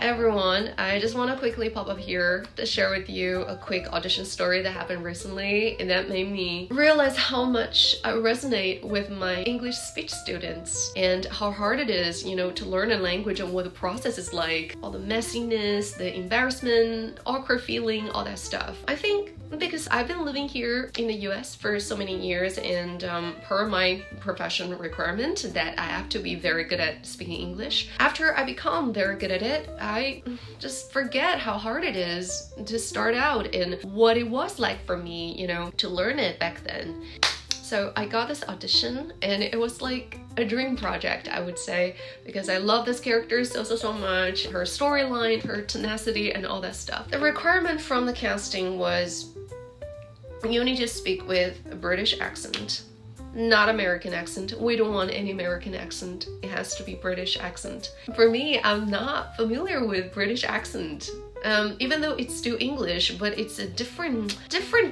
Hi everyone, I just want to quickly pop up here to share with you a quick audition story that happened recently and that made me realize how much I resonate with my English speech students and how hard it is, to learn a language and what the process is like. All the messiness, the embarrassment, awkward feeling, all that stuff. I think because I've been living here in the US for so many years and per my profession requirement that I have to be very good at speaking English. After I become very good at it, I just forget how hard it is to start out and what it was like for me, to learn it back then. So I got this audition and it was like a dream project, I would say, because I love this character so much, her storyline, her tenacity, and all that stuff. The requirement from the casting was you need to speak with a British accent, not American accent. We don't want any American accent. It has to be British accent. For me, I'm not familiar with British accent. Even though it's still English, but it's a different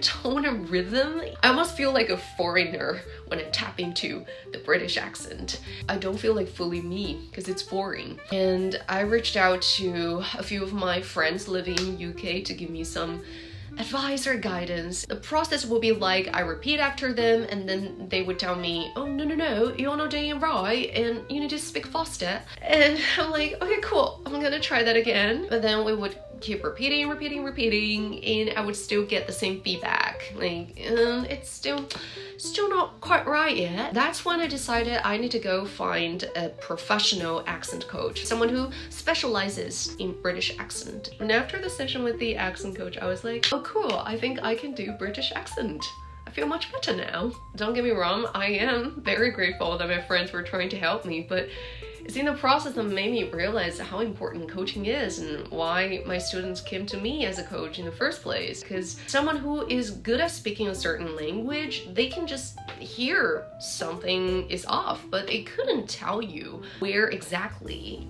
tone and rhythm. I almost feel like a foreigner when I tap into the British accent. I don't feel like fully me because it's foreign. And I reached out to a few of my friends living in UK to give me some advice or guidance. The process will be like I repeat after them and then they would tell me, oh no, you're not doing it right and you need to speak faster. And I'm like, okay, cool, I'm gonna try that again. But then we would keep repeating and I would still get the same feedback. Like, it's still not quite right yet. That's when I decided I need to go find a professional accent coach, someone who specializes in British accent. And after the session with the accent coach, I was like, oh cool, I think I can do British accent. I feel much better now. Don't get me wrong, I am very grateful that my friends were trying to help me, but it's in the process that made me realize how important coaching is and why my students came to me as a coach in the first place. Because someone who is good at speaking a certain language, they can just hear something is off, but they couldn't tell you where exactly,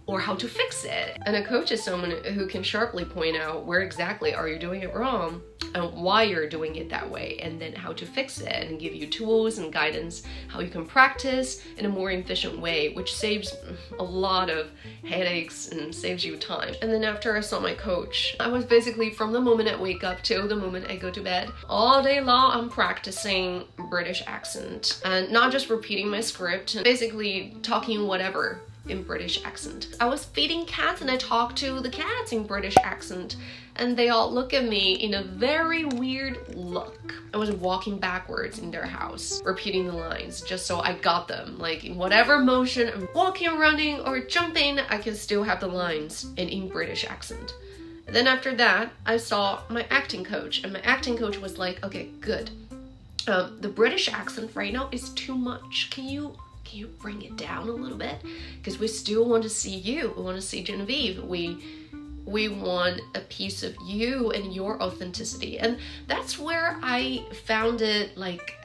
or how to fix it. And a coach is someone who can sharply point out where exactly are you doing it wrong and why you're doing it that way, and then how to fix it and give you tools and guidance how you can practice in a more efficient way, which saves a lot of headaches and saves you time. And then after I saw my coach, I was basically from the moment I wake up till the moment I go to bed, all day long I'm practicing British accent and not just repeating my script, basically talking whatever in British accent. I was feeding cats and I talked to the cats in British accent and they all look at me in a very weird look. I was walking backwards in their house, repeating the lines just so I got them. Like in whatever motion I'm walking, running, or jumping, I can still have the lines in British accent. And then after that, I saw my acting coach and my acting coach was like, okay, good. The British accent right now is too much. Can you bring it down a little bit? Because we still want to see you. We want to see Genevieve. We want a piece of you and your authenticity. And that's where I found it like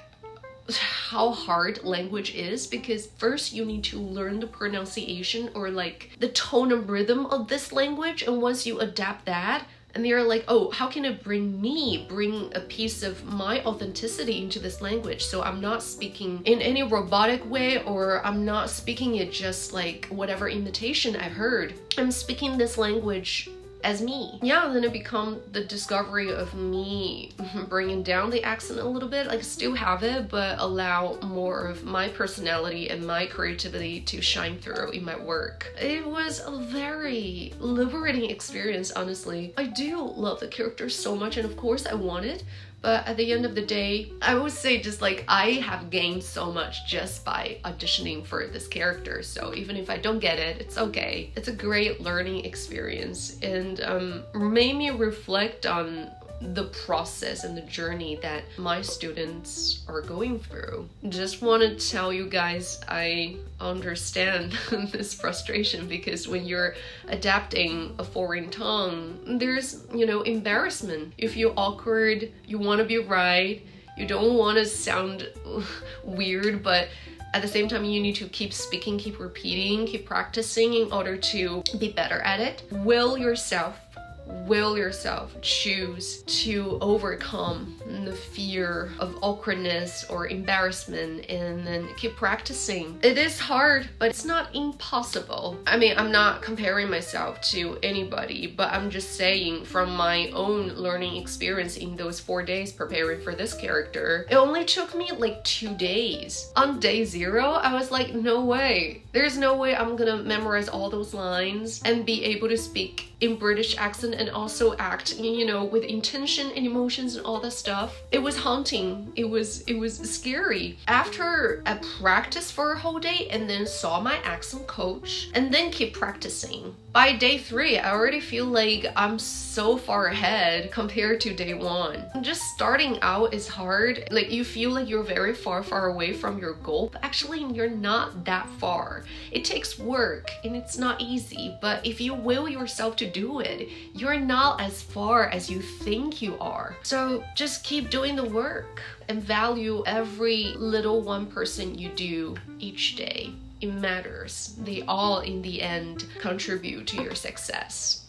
how hard language is, because first you need to learn the pronunciation or like the tone and rhythm of this language, and once you adapt that, and they're like, oh, how can it bring a piece of my authenticity into this language? So I'm not speaking in any robotic way, or I'm not speaking it just like whatever imitation I've heard. I'm speaking this language as me. Yeah, then it become the discovery of me bringing down the accent a little bit, like still have it, but allow more of my personality and my creativity to shine through in my work. It was a very liberating experience, honestly. I do love the character so much, and of course I want it, but at the end of the day, I would say just like I have gained so much just by auditioning for this character. So even if I don't get it, it's okay. It's a great learning experience and made me reflect on the process and the journey that my students are going through. Just want to tell you guys, I understand this frustration, because when you're adapting a foreign tongue, there's, embarrassment. You feel awkward, you want to be right, you don't want to sound weird, but at the same time, you need to keep speaking, keep repeating, keep practicing in order to be better at it. Will yourself will yourself choose to overcome the fear of awkwardness or embarrassment and then keep practicing. It is hard, but it's not impossible. I mean, I'm not comparing myself to anybody, but I'm just saying from my own learning experience in those 4 days preparing for this character, it only took me like 2 days. On day 0, I was like, no way. There's no way I'm gonna memorize all those lines and be able to speak in British accent and also act, you know, with intention and emotions and all that stuff. It was haunting. It was scary. After I practiced for a whole day and then saw my accent coach and then keep practicing, by day 3, I already feel like I'm so far ahead compared to day 1. Just starting out is hard. Like you feel like you're very far away from your goal, but actually you're not that far. It takes work and it's not easy, but if you will yourself to do it, you're not as far as you think you are. So just keep doing the work and value every little 1% you do each day. It matters. They all in the end contribute to your success.